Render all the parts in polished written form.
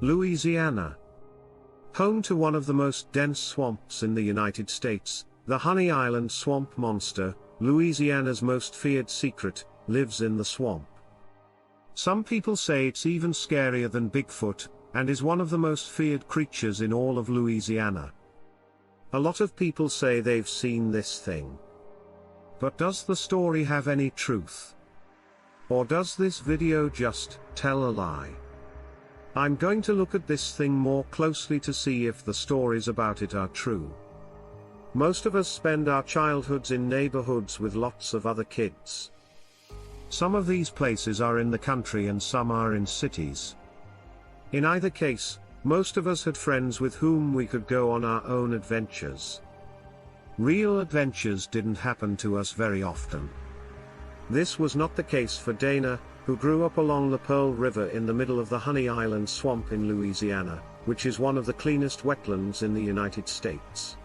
Louisiana. Home to one of the most dense swamps in the United States, the Honey Island swamp monster, Louisiana's most feared secret, lives in the swamp. Some people say it's even scarier than Bigfoot, and is one of the most feared creatures in all of Louisiana. A lot of people say they've seen this thing. But does the story have any truth? Or does this video just tell a lie? I'm going to look at this thing more closely to see if the stories about it are true. Most of us spend our childhoods in neighborhoods with lots of other kids. Some of these places are in the country and some are in cities. In either case, most of us had friends with whom we could go on our own adventures. Real adventures didn't happen to us very often. This was not the case for Dana, who grew up along the Pearl River in the middle of the Honey Island swamp in Louisiana, which is one of the cleanest wetlands in the United States.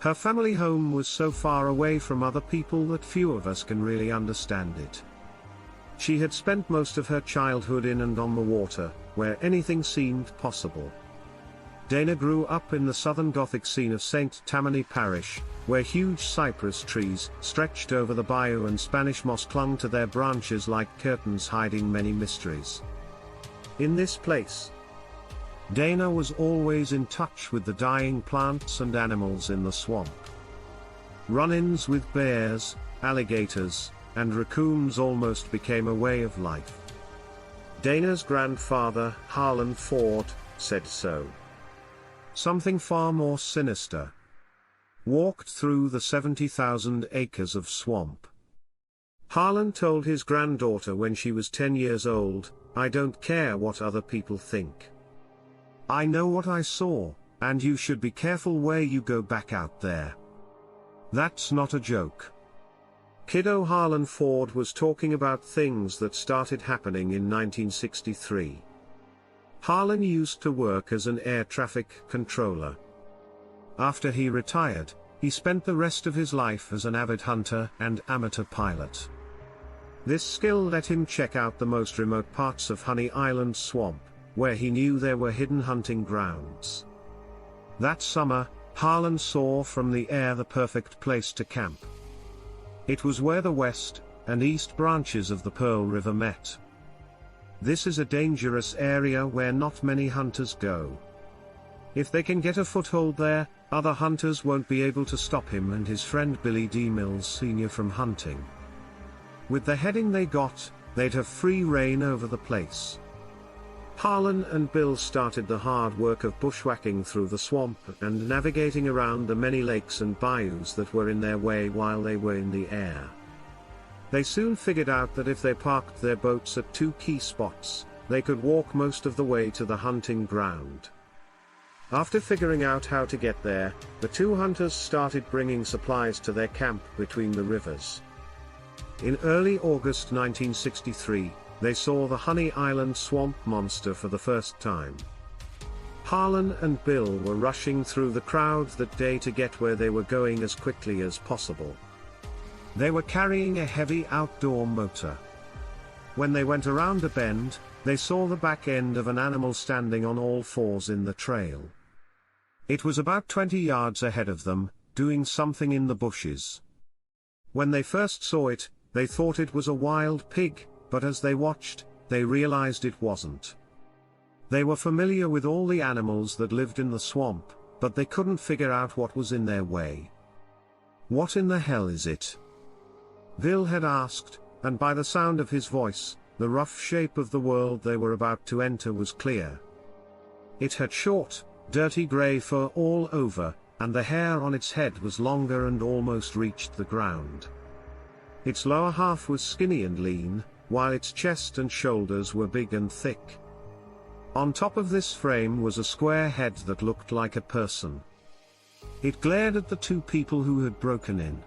Her family home was so far away from other people that few of us can really understand it. She had spent most of her childhood in and on the water, where anything seemed possible. Dana grew up in the southern Gothic scene of St. Tammany Parish, where huge cypress trees stretched over the bayou and Spanish moss clung to their branches like curtains hiding many mysteries. In this place, Dana was always in touch with the dying plants and animals in the swamp. Run-ins with bears, alligators, and raccoons almost became a way of life. Dana's grandfather, Harlan Ford, said so. Something far more sinister walked through the 70,000 acres of swamp. Harlan told his granddaughter when she was 10 years old, "I don't care what other people think. I know what I saw, and you should be careful where you go back out there." That's not a joke. Kiddo Harlan Ford was talking about things that started happening in 1963. Harlan used to work as an air traffic controller. After he retired, he spent the rest of his life as an avid hunter and amateur pilot. This skill let him check out the most remote parts of Honey Island swamp, where he knew there were hidden hunting grounds. That summer, Harlan saw from the air the perfect place to camp. It was where the west and east branches of the Pearl River met. This is a dangerous area where not many hunters go. If they can get a foothold there, other hunters won't be able to stop him and his friend Billy D. Mills Sr. from hunting. With the heading they got, they'd have free reign over the place. Harlan and Bill started the hard work of bushwhacking through the swamp and navigating around the many lakes and bayous that were in their way while they were in the air. They soon figured out that if they parked their boats at two key spots, they could walk most of the way to the hunting ground. After figuring out how to get there, the two hunters started bringing supplies to their camp between the rivers. In early August 1963, they saw the Honey Island swamp monster for the first time. Harlan and Bill were rushing through the crowd that day to get where they were going as quickly as possible. They were carrying a heavy outdoor motor. When they went around a bend, they saw the back end of an animal standing on all fours in the trail. It was about 20 yards ahead of them, doing something in the bushes. When they first saw it, they thought it was a wild pig, but as they watched, they realized it wasn't. They were familiar with all the animals that lived in the swamp, but they couldn't figure out what was in their way. "What in the hell is it?" Bill had asked, and by the sound of his voice, the rough shape of the world they were about to enter was clear. It had short, dirty gray fur all over, and the hair on its head was longer and almost reached the ground. Its lower half was skinny and lean, while its chest and shoulders were big and thick. On top of this frame was a square head that looked like a person. It glared at the two people who had broken in.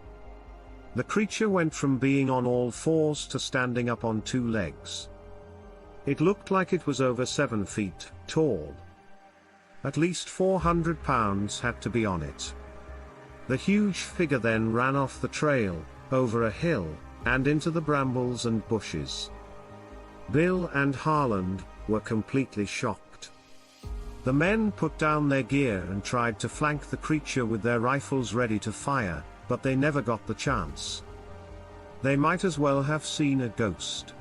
The creature went from being on all fours to standing up on two legs. It looked like it was over 7 feet tall. At least 400 pounds had to be on it. The huge figure then ran off the trail, over a hill, and into the brambles and bushes. Bill and Harlan were completely shocked. The men put down their gear and tried to flank the creature with their rifles ready to fire, but they never got the chance. They might as well have seen a ghost.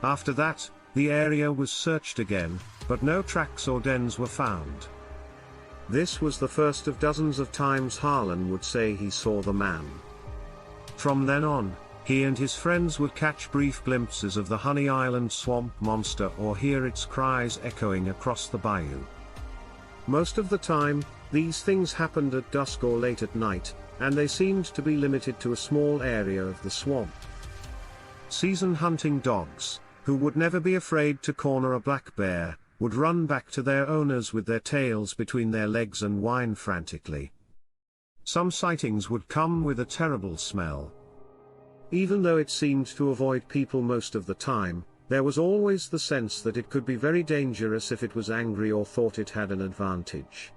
After that, the area was searched again, but no tracks or dens were found. This was the first of dozens of times Harlan would say he saw the man. From then on, he and his friends would catch brief glimpses of the Honey Island swamp monster or hear its cries echoing across the bayou. Most of the time, these things happened at dusk or late at night, and they seemed to be limited to a small area of the swamp. Seasoned hunting dogs, who would never be afraid to corner a black bear, would run back to their owners with their tails between their legs and whine frantically. Some sightings would come with a terrible smell. Even though it seemed to avoid people most of the time, there was always the sense that it could be very dangerous if it was angry or thought it had an advantage.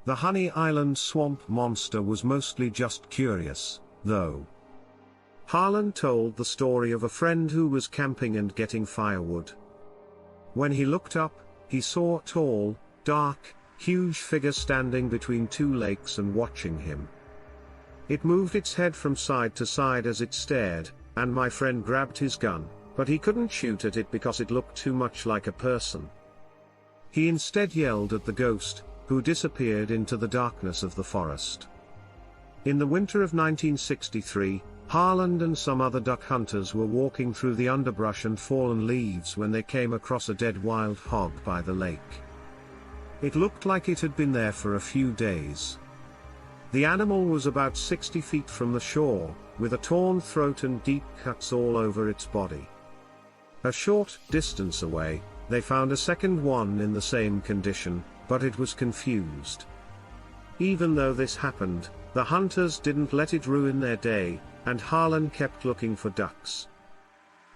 The Honey Island swamp monster was mostly just curious, though. Harlan told the story of a friend who was camping and getting firewood. When he looked up, he saw a tall, dark, huge figure standing between two lakes and watching him. It moved its head from side to side as it stared, and my friend grabbed his gun, but he couldn't shoot at it because it looked too much like a person. He instead yelled at the ghost, who disappeared into the darkness of the forest. In the winter of 1963, Harlan and some other duck hunters were walking through the underbrush and fallen leaves when they came across a dead wild hog by the lake. It looked like it had been there for a few days. The animal was about 60 feet from the shore, with a torn throat and deep cuts all over its body. A short distance away, they found a second one in the same condition, but it was confused. Even though this happened, the hunters didn't let it ruin their day, and Harlan kept looking for ducks.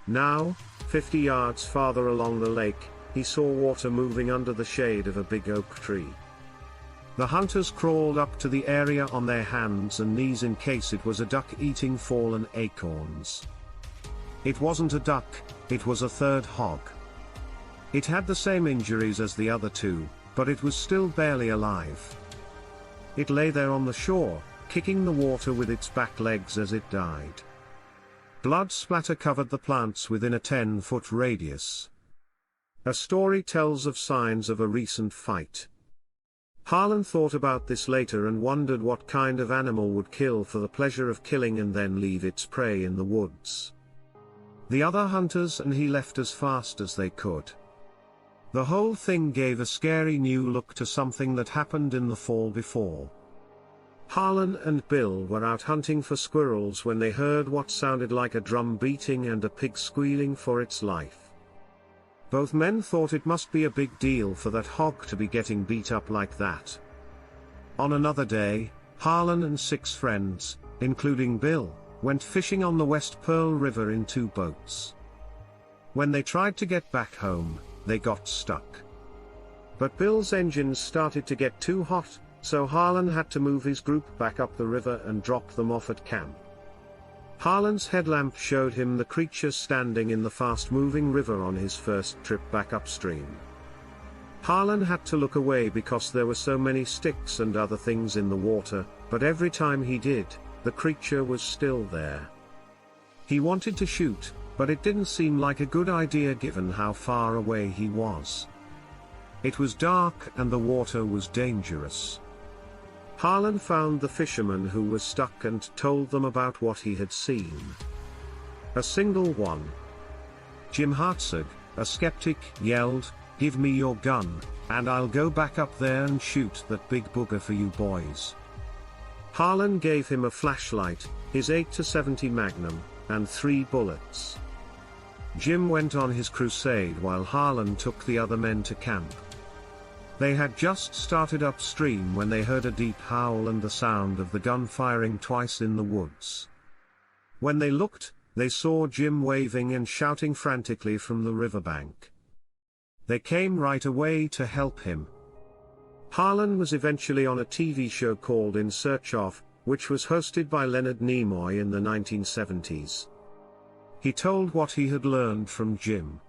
Now, 50 yards farther along the lake, he saw water moving under the shade of a big oak tree. The hunters crawled up to the area on their hands and knees in case it was a duck eating fallen acorns. It wasn't a duck, it was a third hog. It had the same injuries as the other two, but it was still barely alive. It lay there on the shore, kicking the water with its back legs as it died. Blood splatter covered the plants within a 10-foot radius. A story tells of signs of a recent fight. Harlan thought about this later and wondered what kind of animal would kill for the pleasure of killing and then leave its prey in the woods. The other hunters and he left as fast as they could. The whole thing gave a scary new look to something that happened in the fall before. Harlan and Bill were out hunting for squirrels when they heard what sounded like a drum beating and a pig squealing for its life. Both men thought it must be a big deal for that hog to be getting beat up like that. On another day, Harlan and 6 friends, including Bill, went fishing on the West Pearl River in 2 boats. When they tried to get back home, they got stuck. But Bill's engines started to get too hot, so Harlan had to move his group back up the river and drop them off at camp. Harlan's headlamp showed him the creature standing in the fast-moving river on his first trip back upstream. Harlan had to look away because there were so many sticks and other things in the water, but every time he did, the creature was still there. He wanted to shoot, but it didn't seem like a good idea given how far away he was. It was dark and the water was dangerous. Harlan found the fisherman who was stuck and told them about what he had seen. A single one. Jim Hartzog, a skeptic, yelled, "Give me your gun, and I'll go back up there and shoot that big booger for you boys." Harlan gave him a flashlight, his 8-70 Magnum, and 3 bullets. Jim went on his crusade while Harlan took the other men to camp. They had just started upstream when they heard a deep howl and the sound of the gun firing twice in the woods. When they looked, they saw Jim waving and shouting frantically from the riverbank. They came right away to help him. Harlan was eventually on a TV show called In Search Of, which was hosted by Leonard Nimoy in the 1970s. He told what he had learned from Jim.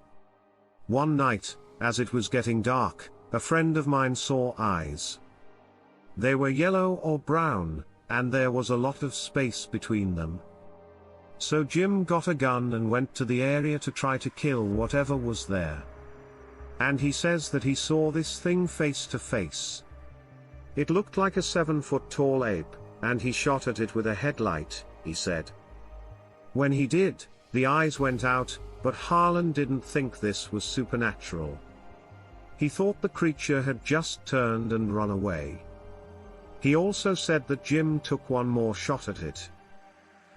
One night, as it was getting dark, a friend of mine saw eyes. They were yellow or brown, and there was a lot of space between them. So Jim got a gun and went to the area to try to kill whatever was there. And he says that he saw this thing face to face. It looked like a 7-foot-tall ape, and he shot at it with a headlight, he said. When he did, the eyes went out, but Harlan didn't think this was supernatural. He thought the creature had just turned and run away. He also said that Jim took one more shot at it.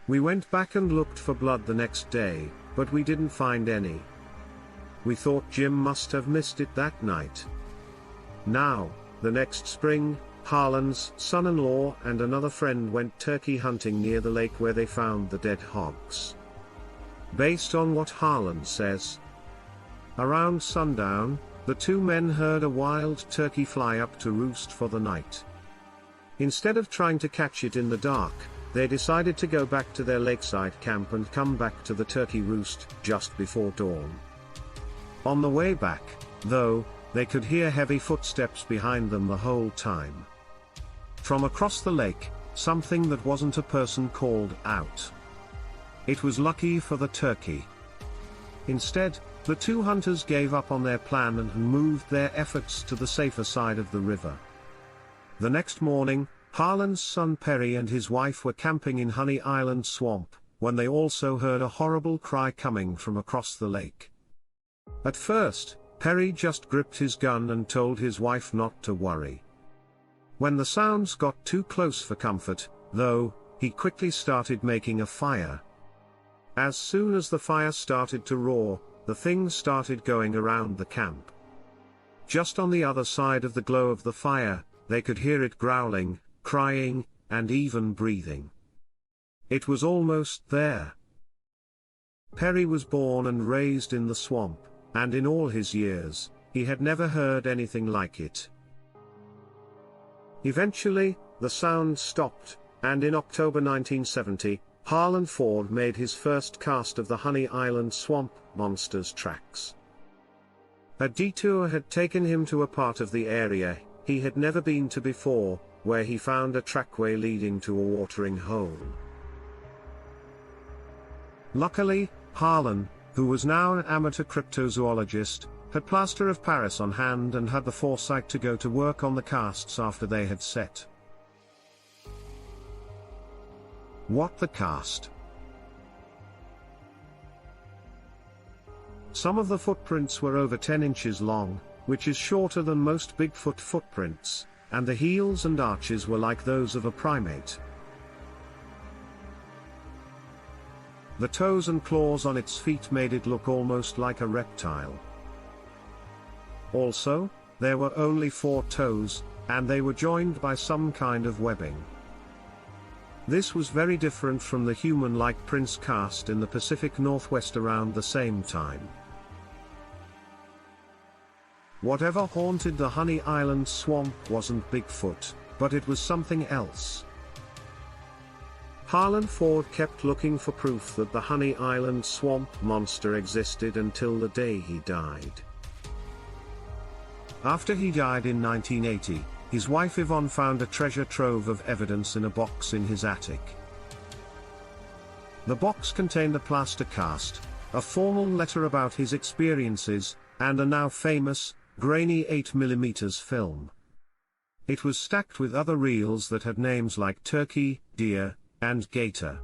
We went back and looked for blood the next day, but we didn't find any. We thought Jim must have missed it that night. Now, the next spring, Harlan's son-in-law and another friend went turkey hunting near the lake where they found the dead hogs. Based on what Harlan says, around sundown, the two men heard a wild turkey fly up to roost for the night. Instead of trying to catch it in the dark, they decided to go back to their lakeside camp and come back to the turkey roost just before dawn. On the way back, though, they could hear heavy footsteps behind them the whole time. From across the lake, something that wasn't a person called out. It was lucky for the turkey. Instead, the two hunters gave up on their plan and moved their efforts to the safer side of the river. The next morning, Harlan's son Perry and his wife were camping in Honey Island Swamp, when they also heard a horrible cry coming from across the lake. At first, Perry just gripped his gun and told his wife not to worry. When the sounds got too close for comfort, though, he quickly started making a fire. As soon as the fire started to roar, the thing started going around the camp. Just on the other side of the glow of the fire, they could hear it growling, crying, and even breathing. It was almost there. Perry was born and raised in the swamp, and in all his years, he had never heard anything like it. Eventually, the sound stopped, and in October 1970, Harlan Ford made his first cast of the Honey Island Swamp Monster's tracks. A detour had taken him to a part of the area he had never been to before, where he found a trackway leading to a watering hole. Luckily, Harlan, who was now an amateur cryptozoologist, had plaster of Paris on hand and had the foresight to go to work on the casts after they had set. What the cast? Some of the footprints were over 10 inches long, which is shorter than most Bigfoot footprints, and the heels and arches were like those of a primate. The toes and claws on its feet made it look almost like a reptile. Also, there were only 4 toes, and they were joined by some kind of webbing. This was very different from the human-like prints cast in the Pacific Northwest around the same time. Whatever haunted the Honey Island Swamp wasn't Bigfoot, but it was something else. Harlan Ford kept looking for proof that the Honey Island Swamp Monster existed until the day he died. After he died in 1980, his wife Yvonne found a treasure trove of evidence in a box in his attic. The box contained a plaster cast, a formal letter about his experiences, and a now famous, grainy 8mm film. It was stacked with other reels that had names like turkey, deer, and gator.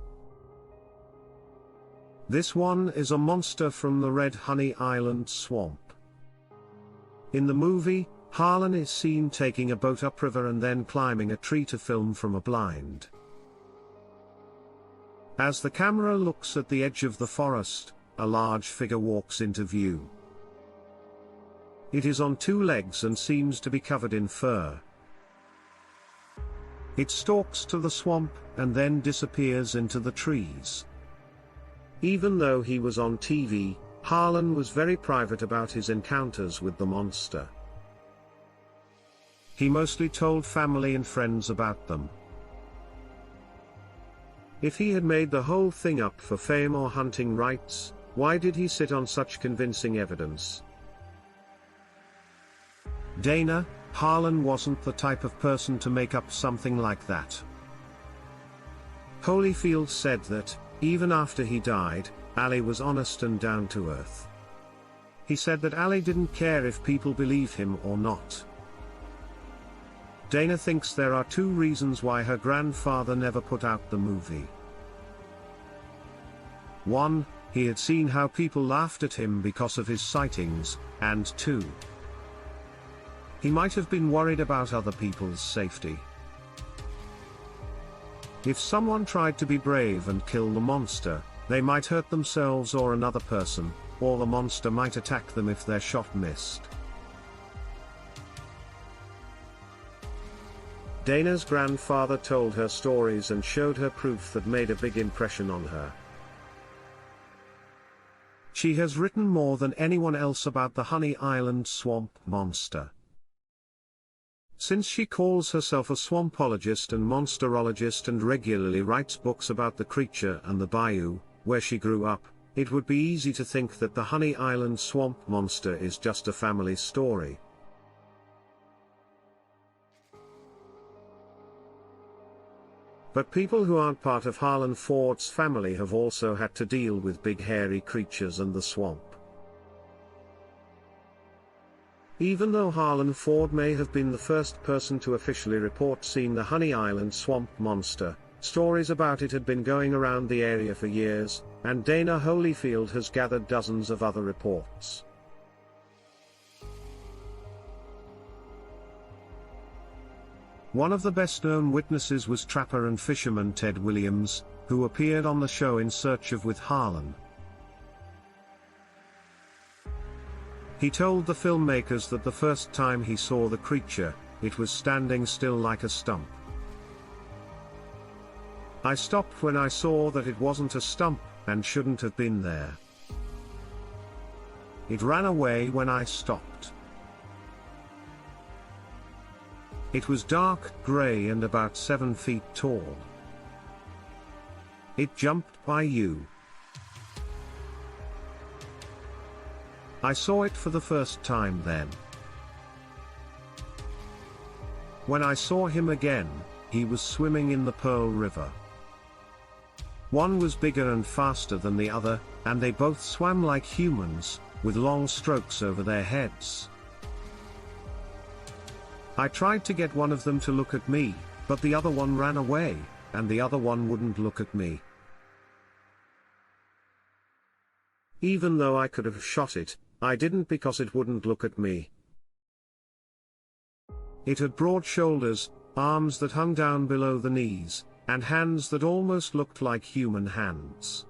This one is a monster from the Red Honey Island Swamp. In the movie, Harlan is seen taking a boat upriver and then climbing a tree to film from a blind. As the camera looks at the edge of the forest, a large figure walks into view. It is on 2 legs and seems to be covered in fur. It stalks to the swamp, and then disappears into the trees. Even though he was on TV, Harlan was very private about his encounters with the monster. He mostly told family and friends about them. If he had made the whole thing up for fame or hunting rights, why did he sit on such convincing evidence? Dana, Harlan wasn't the type of person to make up something like that. Holyfield said that, even after he died, Ali was honest and down to earth. He said that Ali didn't care if people believe him or not. Dana thinks there are two reasons why her grandfather never put out the movie. One, he had seen how people laughed at him because of his sightings, and two, he might have been worried about other people's safety. If someone tried to be brave and kill the monster, they might hurt themselves or another person, or the monster might attack them if their shot missed. Dana's grandfather told her stories and showed her proof that made a big impression on her. She has written more than anyone else about the Honey Island swamp monster. Since she calls herself a swampologist and monsterologist and regularly writes books about the creature and the bayou, where she grew up, it would be easy to think that the Honey Island swamp monster is just a family story. But people who aren't part of Harlan Ford's family have also had to deal with big hairy creatures and the swamp. Even though Harlan Ford may have been the first person to officially report seeing the Honey Island swamp monster, stories about it had been going around the area for years, and Dana Holyfield has gathered dozens of other reports. One of the best-known witnesses was trapper and fisherman Ted Williams, who appeared on the show In Search of with Harlan. He told the filmmakers that the first time he saw the creature, it was standing still like a stump. I stopped when I saw that it wasn't a stump, and shouldn't have been there. It ran away when I stopped. It was dark grey and about 7 feet tall. It jumped by you. I saw it for the first time then. When I saw him again, he was swimming in the Pearl River. One was bigger and faster than the other, and they both swam like humans, with long strokes over their heads. I tried to get one of them to look at me, but the other one ran away, and the other one wouldn't look at me. Even though I could have shot it, I didn't because it wouldn't look at me. It had broad shoulders, arms that hung down below the knees, and hands that almost looked like human hands.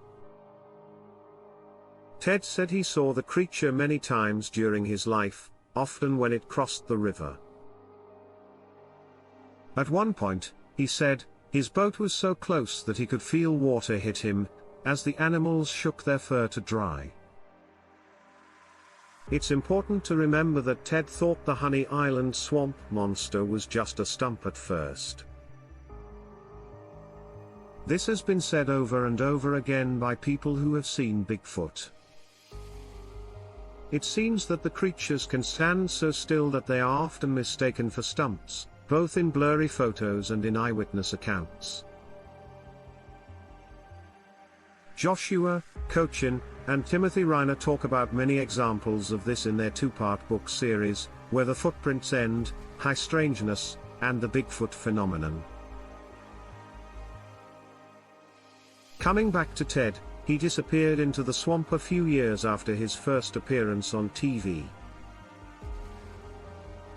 Ted said he saw the creature many times during his life, often when it crossed the river. At one point, he said, his boat was so close that he could feel water hit him, as the animals shook their fur to dry. It's important to remember that Ted thought the Honey Island swamp monster was just a stump at first. This has been said over and over again by people who have seen Bigfoot. It seems that the creatures can stand so still that they are often mistaken for stumps, both in blurry photos and in eyewitness accounts. Joshua, Cochin, and Timothy Reiner talk about many examples of this in their two-part book series, Where the Footprints End, High Strangeness, and the Bigfoot Phenomenon. Coming back to Ted, he disappeared into the swamp a few years after his first appearance on TV.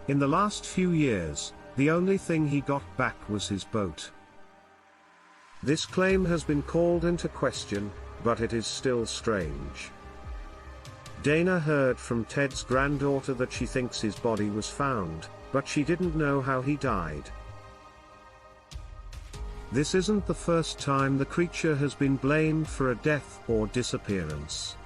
In the last few years, the only thing he got back was his boat. This claim has been called into question, but it is still strange. Dana heard from Ted's granddaughter that she thinks his body was found, but she didn't know how he died. This isn't the first time the creature has been blamed for a death or disappearance.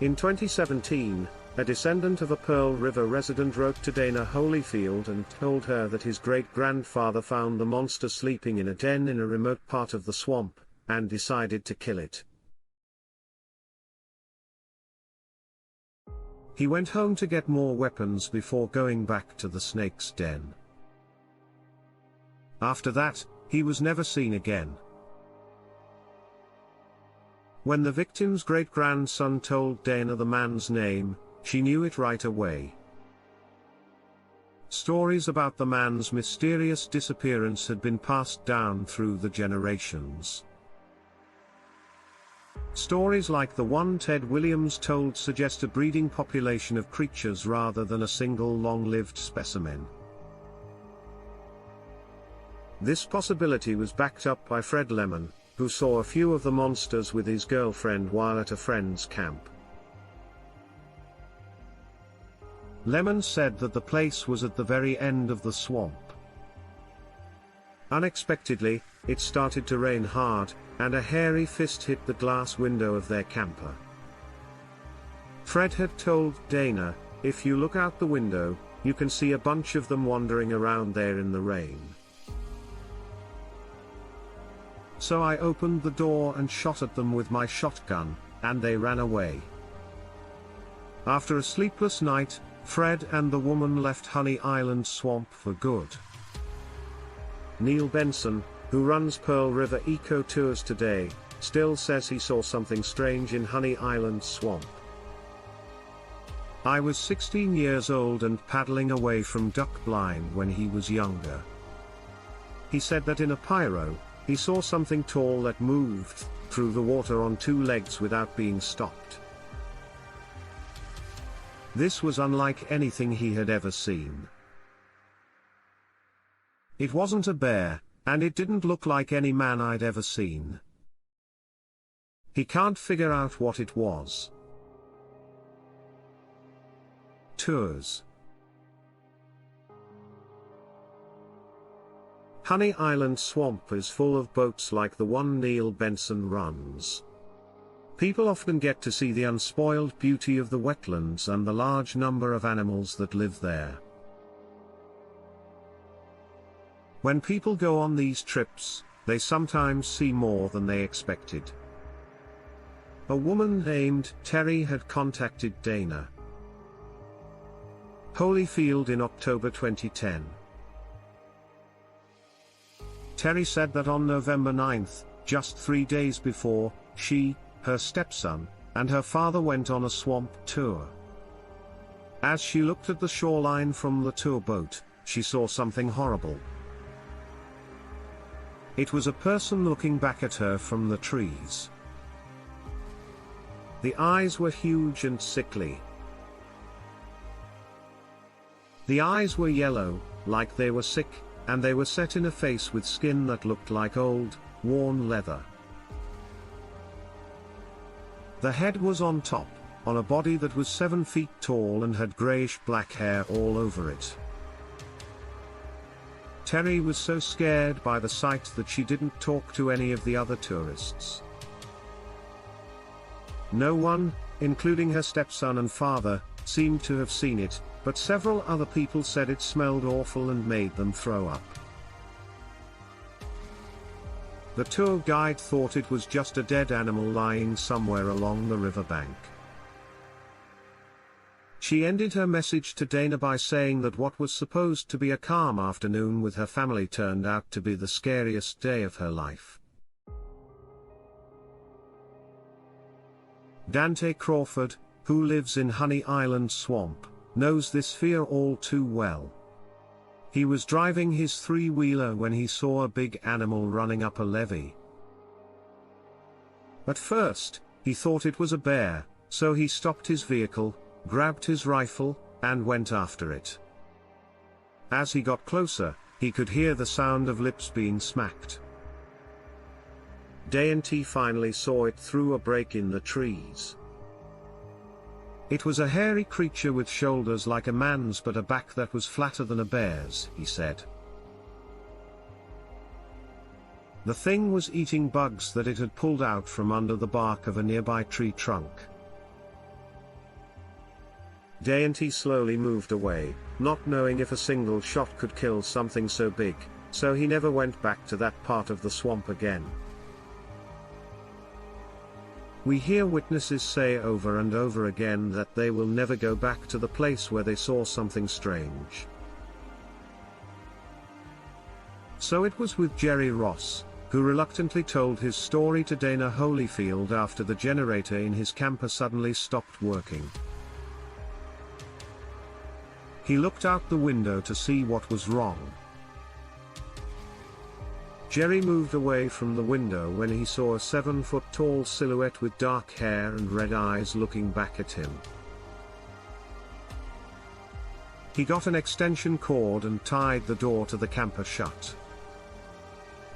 In 2017, a descendant of a Pearl River resident wrote to Dana Holyfield and told her that his great-grandfather found the monster sleeping in a den in a remote part of the swamp, and decided to kill it. He went home to get more weapons before going back to the snake's den. After that, he was never seen again. When the victim's great-grandson told Dana the man's name, she knew it right away. Stories about the man's mysterious disappearance had been passed down through the generations. Stories like the one Ted Williams told suggest a breeding population of creatures rather than a single long-lived specimen. This possibility was backed up by Fred Lemon, who saw a few of the monsters with his girlfriend while at a friend's camp. Lemon said that the place was at the very end of the swamp. Unexpectedly, it started to rain hard, and a hairy fist hit the glass window of their camper. Fred had told Dana, "If you look out the window, you can see a bunch of them wandering around there in the rain." So I opened the door and shot at them with my shotgun, and they ran away. After a sleepless night, Fred and the woman left Honey Island Swamp for good. Neil Benson, who runs Pearl River Eco Tours today, still says he saw something strange in Honey Island Swamp. "I was 16 years old and paddling away from Duck Blind when he was younger. He said that in a pyro, he saw something tall that moved through the water on two legs without being stopped. This was unlike anything he had ever seen. It wasn't a bear, and it didn't look like any man I'd ever seen. He can't figure out what it was." Tours. Honey Island Swamp is full of boats like the one Neil Benson runs. People often get to see the unspoiled beauty of the wetlands and the large number of animals that live there. When people go on these trips, they sometimes see more than they expected. A woman named Terry had contacted Dana Holyfield in October 2010. Terry said that on November 9th, just 3 days before, she, her stepson, and her father went on a swamp tour. As she looked at the shoreline from the tour boat, she saw something horrible. It was a person looking back at her from the trees. The eyes were huge and sickly. The eyes were yellow, like they were sick, and they were set in a face with skin that looked like old, worn leather. The head was on top, on a body that was 7 feet tall and had grayish-black hair all over it. Terry was so scared by the sight that she didn't talk to any of the other tourists. No one, including her stepson and father, seemed to have seen it, but several other people said it smelled awful and made them throw up. The tour guide thought it was just a dead animal lying somewhere along the riverbank. She ended her message to Dana by saying that what was supposed to be a calm afternoon with her family turned out to be the scariest day of her life. Dante Crawford, who lives in Honey Island Swamp, knows this fear all too well. He was driving his three-wheeler when he saw a big animal running up a levee. At first, he thought it was a bear, so he stopped his vehicle, grabbed his rifle, and went after it. As he got closer, he could hear the sound of lips being smacked. Dante finally saw it through a break in the trees. It was a hairy creature with shoulders like a man's but a back that was flatter than a bear's, he said. The thing was eating bugs that it had pulled out from under the bark of a nearby tree trunk. Dante slowly moved away, not knowing if a single shot could kill something so big, so he never went back to that part of the swamp again. We hear witnesses say over and over again that they will never go back to the place where they saw something strange. So it was with Jerry Ross, who reluctantly told his story to Dana Holyfield after the generator in his camper suddenly stopped working. He looked out the window to see what was wrong. Jerry moved away from the window when he saw a 7-foot-tall silhouette with dark hair and red eyes looking back at him. He got an extension cord and tied the door to the camper shut.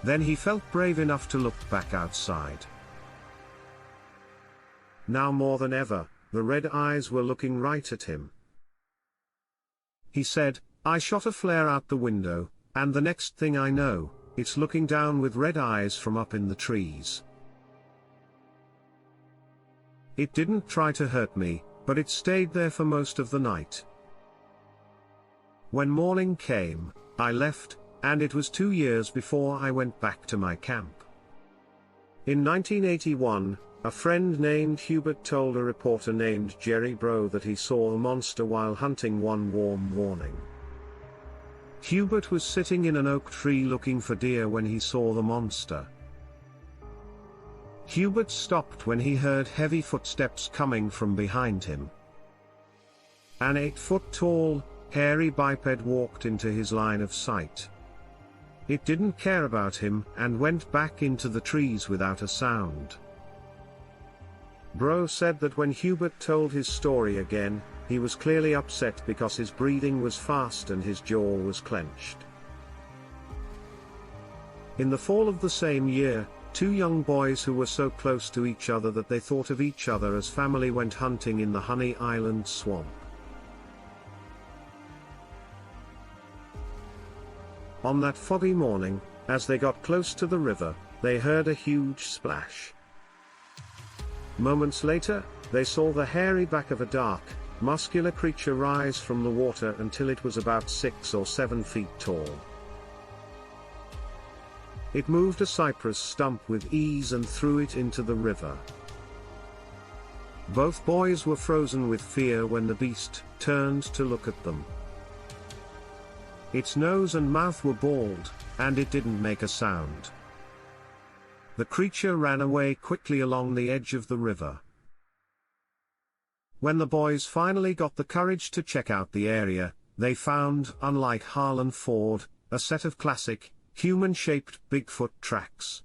Then he felt brave enough to look back outside. Now more than ever, the red eyes were looking right at him. He said, "I shot a flare out the window, and the next thing I know, it's looking down with red eyes from up in the trees. It didn't try to hurt me, but it stayed there for most of the night. When morning came, I left, and it was 2 years before I went back to my camp." In 1981, a friend named Hubert told a reporter named Jerry Bro that he saw a monster while hunting one warm morning. Hubert was sitting in an oak tree looking for deer when he saw the monster. Hubert stopped when he heard heavy footsteps coming from behind him. An 8-foot-tall, hairy biped walked into his line of sight. It didn't care about him and went back into the trees without a sound. Bro said that when Hubert told his story again, he was clearly upset because his breathing was fast and his jaw was clenched. In the fall of the same year, 2 young boys who were so close to each other that they thought of each other as family went hunting in the Honey Island swamp. On that foggy morning, as they got close to the river, they heard a huge splash. Moments later, they saw the hairy back of a dark, muscular creature rise from the water until it was about 6 or 7 feet tall. It moved a cypress stump with ease and threw it into the river. Both boys were frozen with fear when the beast turned to look at them. Its nose and mouth were bald, and it didn't make a sound. The creature ran away quickly along the edge of the river. When the boys finally got the courage to check out the area, they found, unlike Harlan Ford, a set of classic, human-shaped Bigfoot tracks.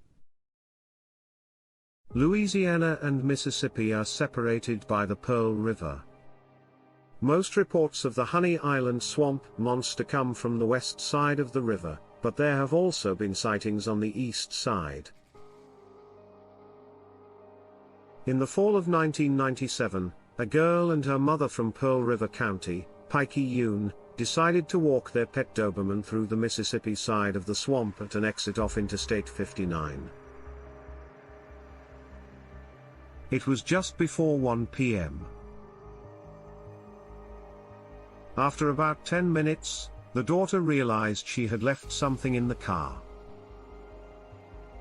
Louisiana and Mississippi are separated by the Pearl River. Most reports of the Honey Island swamp monster come from the west side of the river, but there have also been sightings on the east side. In the fall of 1997, a girl and her mother from Pearl River County, Picayune, decided to walk their pet Doberman through the Mississippi side of the swamp at an exit off Interstate 59. It was just before 1 p.m. After about 10 minutes, the daughter realized she had left something in the car.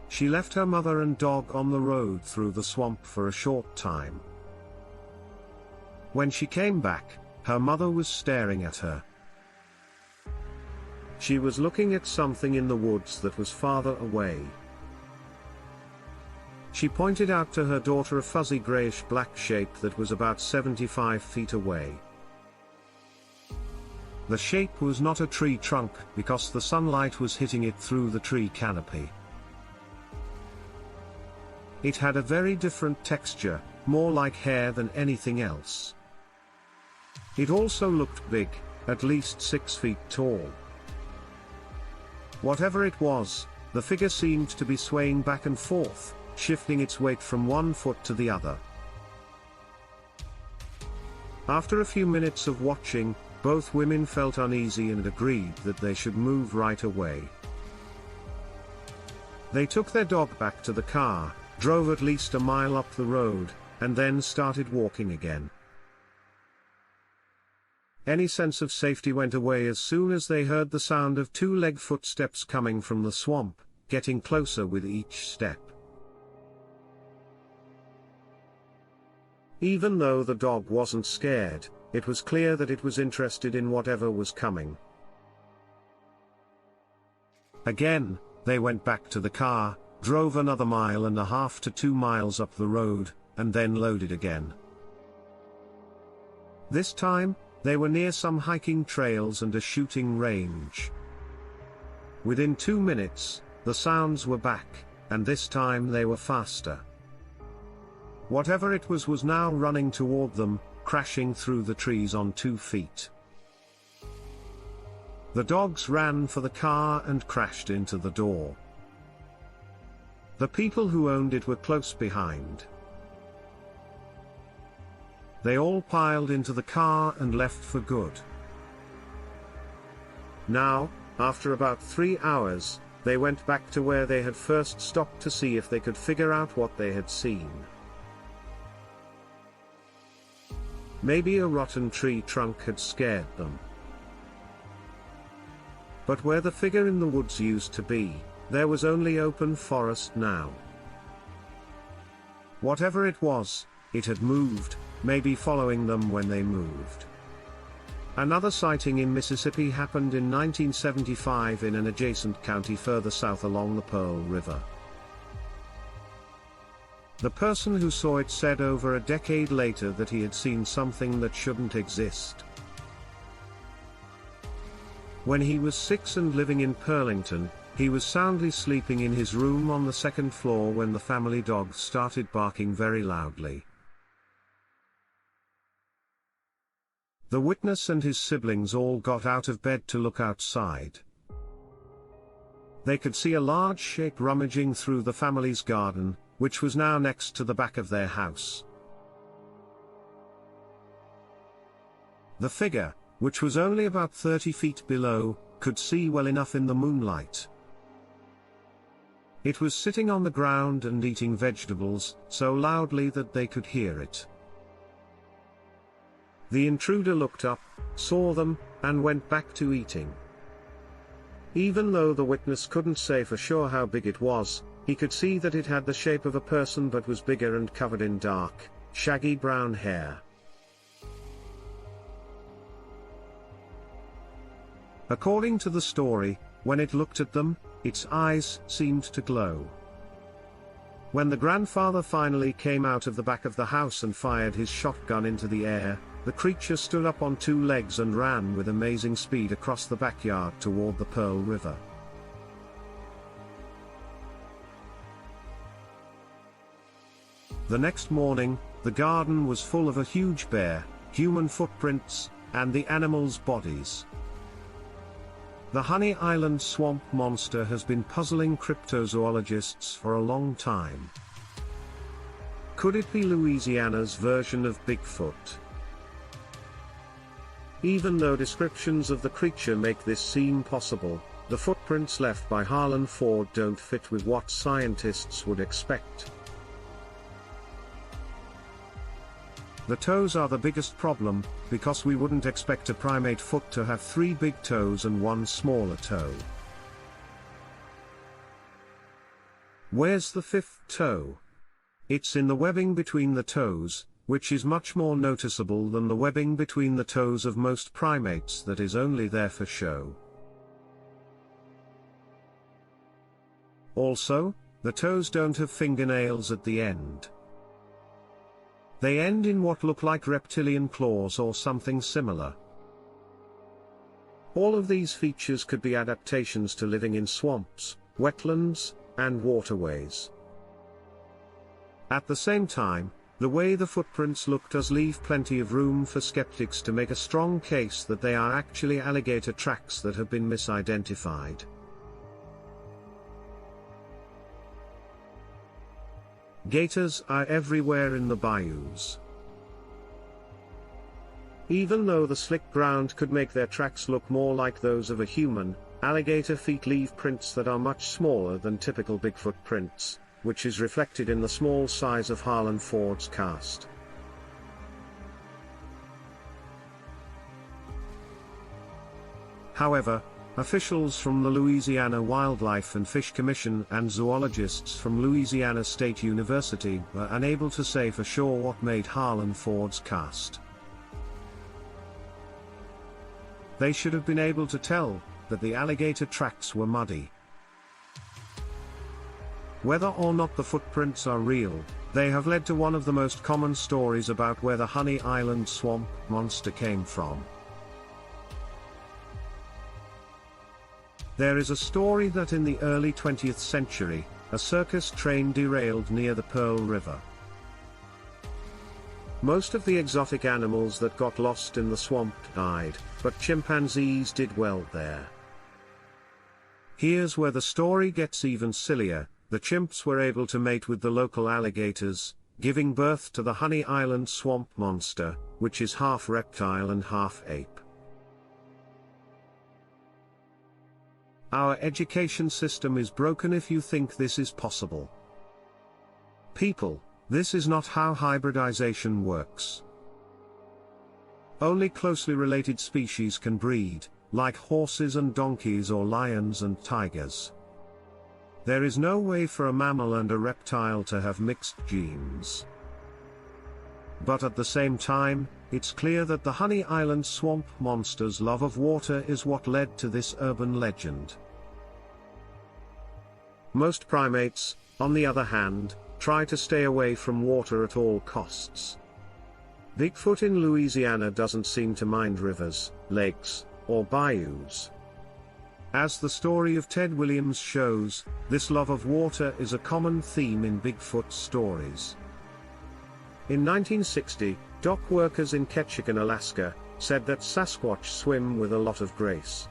She left her mother and dog on the road through the swamp for a short time. When she came back, her mother was staring at her. She was looking at something in the woods that was farther away. She pointed out to her daughter a fuzzy grayish-black shape that was about 75 feet away. The shape was not a tree trunk because the sunlight was hitting it through the tree canopy. It had a very different texture, more like hair than anything else. It also looked big, at least 6 feet tall. Whatever it was, the figure seemed to be swaying back and forth, shifting its weight from one foot to the other. After a few minutes of watching, both women felt uneasy and agreed that they should move right away. They took their dog back to the car, drove at least a mile up the road, and then started walking again. Any sense of safety went away as soon as they heard the sound of 2-leg footsteps coming from the swamp, getting closer with each step. Even though the dog wasn't scared, it was clear that it was interested in whatever was coming. Again, they went back to the car, drove another 1.5 to 2 miles up the road, and then loaded again. This time, they were near some hiking trails and a shooting range. Within 2 minutes, the sounds were back, and this time they were faster. Whatever it was now running toward them, crashing through the trees on 2 feet. The dogs ran for the car and crashed into the door. The people who owned it were close behind. They all piled into the car and left for good. Now, after about 3 hours, they went back to where they had first stopped to see if they could figure out what they had seen. Maybe a rotten tree trunk had scared them. But where the figure in the woods used to be, there was only open forest now. Whatever it was, it had moved, maybe following them when they moved. Another sighting in Mississippi happened in 1975 in an adjacent county further south along the Pearl River. The person who saw it said over a decade later that he had seen something that shouldn't exist. When he was 6 and living in Pearlington, he was soundly sleeping in his room on the 2nd floor when the family dog started barking very loudly. The witness and his siblings all got out of bed to look outside. They could see a large shape rummaging through the family's garden, which was now next to the back of their house. The figure, which was only about 30 feet below, could see well enough in the moonlight. It was sitting on the ground and eating vegetables, so loudly that they could hear it. The intruder looked up, saw them, and went back to eating. Even though the witness couldn't say for sure how big it was, he could see that it had the shape of a person but was bigger and covered in dark, shaggy brown hair. According to the story, when it looked at them, its eyes seemed to glow. When the grandfather finally came out of the back of the house and fired his shotgun into the air, the creature stood up on 2 legs and ran with amazing speed across the backyard toward the Pearl River. The next morning, the garden was full of a huge bear, human footprints, and the animals' bodies. The Honey Island swamp monster has been puzzling cryptozoologists for a long time. Could it be Louisiana's version of Bigfoot? Even though descriptions of the creature make this seem possible, the footprints left by Harlan Ford don't fit with what scientists would expect. The toes are the biggest problem, because we wouldn't expect a primate foot to have 3 big toes and 1 smaller toe. Where's the 5th toe? It's in the webbing between the toes, which is much more noticeable than the webbing between the toes of most primates that is only there for show. Also, the toes don't have fingernails at the end. They end in what look like reptilian claws or something similar. All of these features could be adaptations to living in swamps, wetlands, and waterways. At the same time, the way the footprints look does leave plenty of room for skeptics to make a strong case that they are actually alligator tracks that have been misidentified. Gators are everywhere in the bayous. Even though the slick ground could make their tracks look more like those of a human, alligator feet leave prints that are much smaller than typical Bigfoot prints, which is reflected in the small size of Harlan Ford's cast. However, Officials from the Louisiana Wildlife and Fish Commission and zoologists from Louisiana State University were unable to say for sure what made Harlan Ford's cast. They should have been able to tell that the alligator tracks were muddy. Whether or not the footprints are real, they have led to one of the most common stories about where the Honey Island swamp monster came from. There is a story that in the early 20th century, a circus train derailed near the Pearl River. Most of the exotic animals that got lost in the swamp died, but chimpanzees did well there. Here's where the story gets even sillier. The chimps were able to mate with the local alligators, giving birth to the Honey Island swamp monster, which is half reptile and half ape. Our education system is broken if you think this is possible. People, this is not how hybridization works. Only closely related species can breed, like horses and donkeys or lions and tigers. There is no way for a mammal and a reptile to have mixed genes. But at the same time, it's clear that the Honey Island swamp monster's love of water is what led to this urban legend. Most primates, on the other hand, try to stay away from water at all costs. Bigfoot in Louisiana doesn't seem to mind rivers, lakes, or bayous. As the story of Ted Williams shows, this love of water is a common theme in Bigfoot stories. In 1960, dock workers in Ketchikan, Alaska, said that Sasquatch swim with a lot of grace.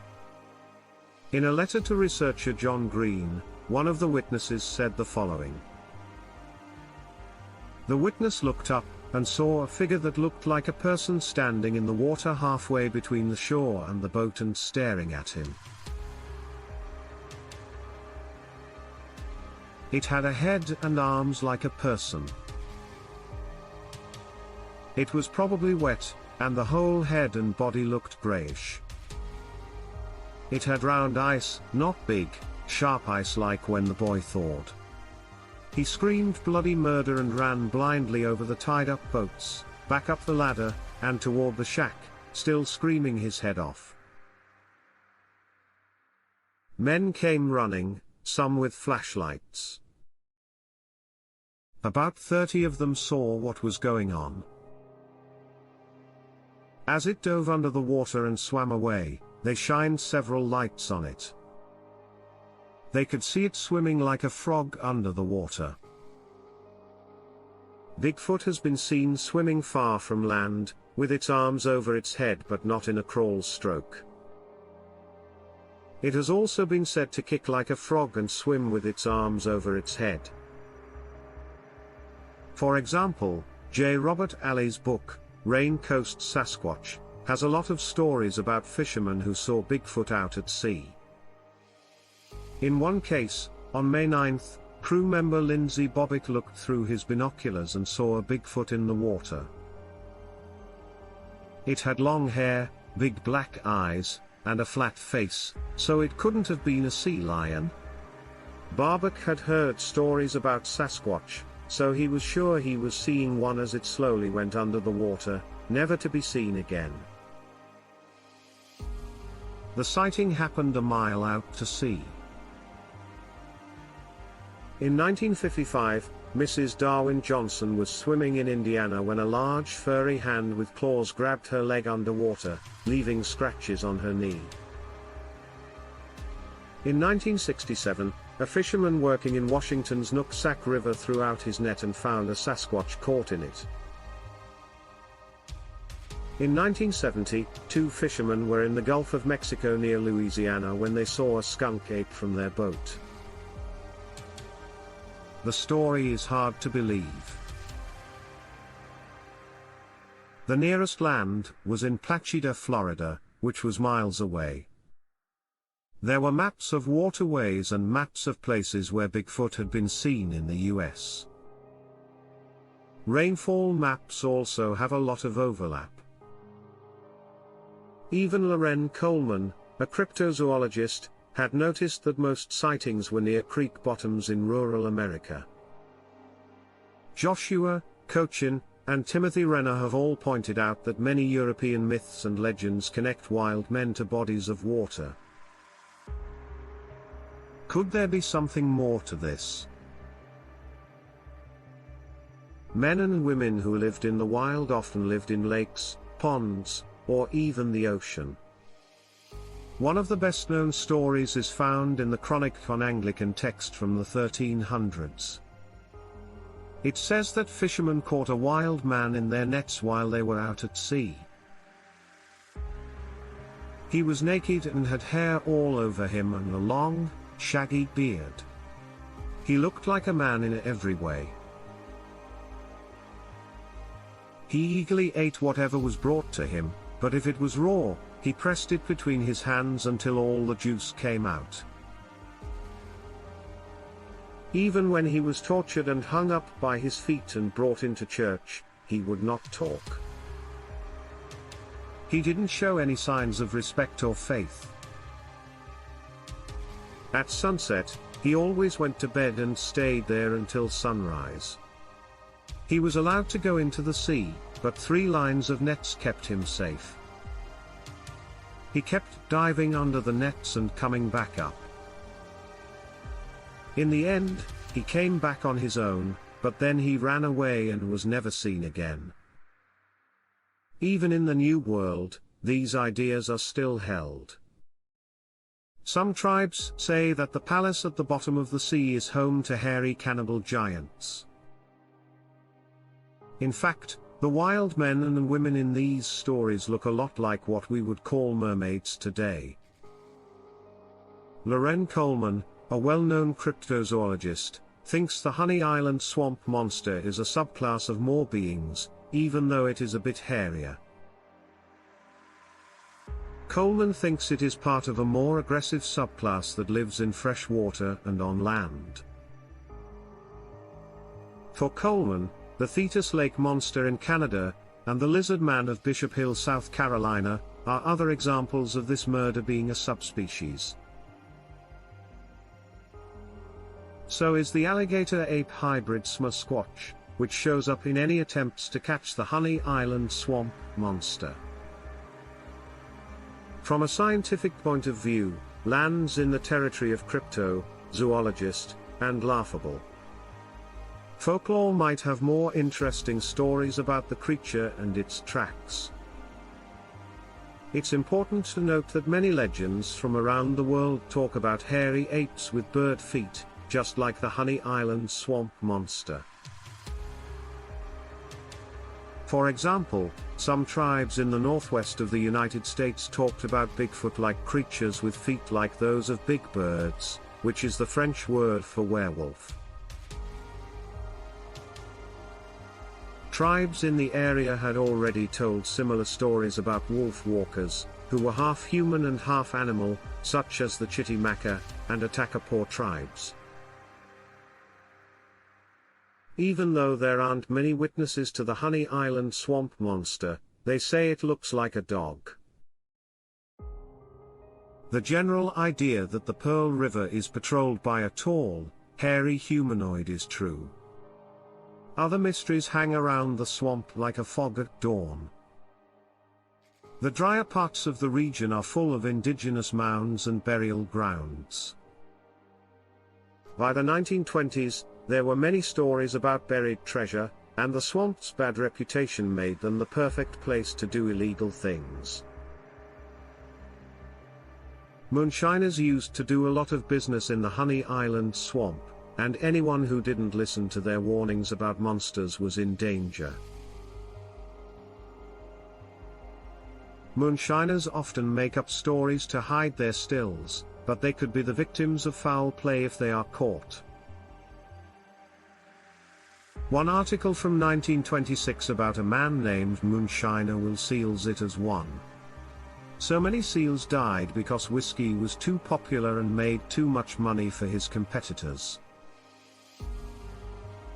In a letter to researcher John Green, one of the witnesses said the following. The witness looked up and saw a figure that looked like a person standing in the water halfway between the shore and the boat and staring at him. It had a head and arms like a person. It was probably wet, and the whole head and body looked grayish. It had round eyes, not big, sharp eyes like when the boy thought. He screamed bloody murder and ran blindly over the tied-up boats, back up the ladder, and toward the shack, still screaming his head off. Men came running, some with flashlights. About 30 of them saw what was going on. As it dove under the water and swam away, they shined several lights on it. They could see it swimming like a frog under the water. Bigfoot has been seen swimming far from land, with its arms over its head but not in a crawl stroke. It has also been said to kick like a frog and swim with its arms over its head. For example, J. Robert Alley's book, Rain Coast Sasquatch, has a lot of stories about fishermen who saw Bigfoot out at sea. In one case, on May 9th, crew member Lindsay Bobbitt looked through his binoculars and saw a Bigfoot in the water. It had long hair, big black eyes, and a flat face, so it couldn't have been a sea lion. Bobbitt had heard stories about Sasquatch, so he was sure he was seeing one as it slowly went under the water, never to be seen again. The sighting happened a mile out to sea. In 1955, Mrs. Darwin Johnson was swimming in Indiana when a large furry hand with claws grabbed her leg underwater, leaving scratches on her knee. In 1967, a fisherman working in Washington's Nooksack River threw out his net and found a Sasquatch caught in it. In 1970, two fishermen were in the Gulf of Mexico near Louisiana when they saw a skunk ape from their boat. The story is hard to believe. The nearest land was in Placida, Florida, which was miles away. There were maps of waterways and maps of places where Bigfoot had been seen in the US. Rainfall maps also have a lot of overlap. Even Loren Coleman, a cryptozoologist, had noticed that most sightings were near creek bottoms in rural America. Joshua, Cochin, and Timothy Renner have all pointed out that many European myths and legends connect wild men to bodies of water. Could there be something more to this? Men and women who lived in the wild often lived in lakes, ponds, or even the ocean. One of the best-known stories is found in the Chronicon Anglican text from the 1300s. It says that fishermen caught a wild man in their nets while they were out at sea. He was naked and had hair all over him and a long, shaggy beard. He looked like a man in every way. He eagerly ate whatever was brought to him, but if it was raw, he pressed it between his hands until all the juice came out. Even when he was tortured and hung up by his feet and brought into church, he would not talk. He didn't show any signs of respect or faith. At sunset, he always went to bed and stayed there until sunrise. He was allowed to go into the sea, but 3 lines of nets kept him safe. He kept diving under the nets and coming back up. In the end, he came back on his own, but then he ran away and was never seen again. Even in the New World, these ideas are still held. Some tribes say that the palace at the bottom of the sea is home to hairy cannibal giants. In fact, the wild men and women in these stories look a lot like what we would call mermaids today. Loren Coleman, a well-known cryptozoologist, thinks the Honey Island swamp monster is a subclass of more beings, even though it is a bit hairier. Coleman thinks it is part of a more aggressive subclass that lives in fresh water and on land. For Coleman, the Thetis Lake monster in Canada, and the lizard man of Bishop Hill, South Carolina, are other examples of this murder being a subspecies. So is the alligator-ape hybrid Sasquatch, which shows up in any attempts to catch the Honey Island swamp monster. From a scientific point of view, lands in the territory of cryptozoologist and laughable. Folklore might have more interesting stories about the creature and its tracks. It's important to note that many legends from around the world talk about hairy apes with bird feet, just like the Honey Island swamp monster. For example, some tribes in the northwest of the United States talked about Bigfoot-like creatures with feet like those of big birds, which is the French word for werewolf. Tribes in the area had already told similar stories about wolf walkers, who were half human and half animal, such as the Chitimacha and Attakapaw tribes. Even though there aren't many witnesses to the Honey Island swamp monster, they say it looks like a dog. The general idea that the Pearl River is patrolled by a tall, hairy humanoid is true. Other mysteries hang around the swamp like a fog at dawn. The drier parts of the region are full of indigenous mounds and burial grounds. By the 1920s, there were many stories about buried treasure, and the swamp's bad reputation made them the perfect place to do illegal things. Moonshiners used to do a lot of business in the Honey Island swamp, and anyone who didn't listen to their warnings about monsters was in danger. Moonshiners often make up stories to hide their stills, but they could be the victims of foul play if they are caught. One article from 1926 about a man named Moonshiner Will seals it as one. So many seals died because whiskey was too popular and made too much money for his competitors.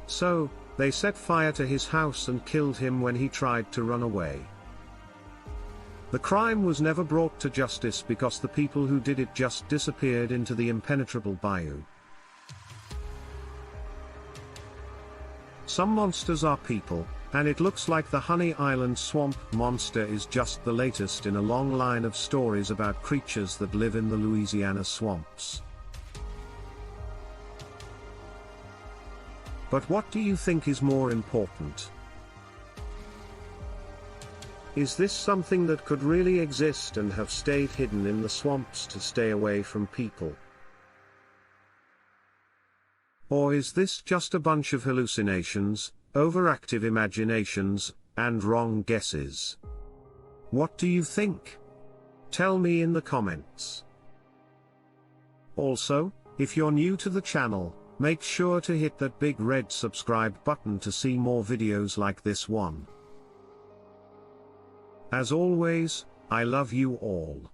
So, they set fire to his house and killed him when he tried to run away. The crime was never brought to justice because the people who did it just disappeared into the impenetrable bayou. Some monsters are people, and it looks like the Honey Island Swamp Monster is just the latest in a long line of stories about creatures that live in the Louisiana swamps. But what do you think is more important? Is this something that could really exist and have stayed hidden in the swamps to stay away from people? Or is this just a bunch of hallucinations, overactive imaginations, and wrong guesses? What do you think? Tell me in the comments. Also, if you're new to the channel, make sure to hit that big red subscribe button to see more videos like this one. As always, I love you all.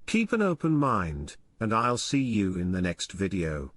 Keep an open mind, and I'll see you in the next video.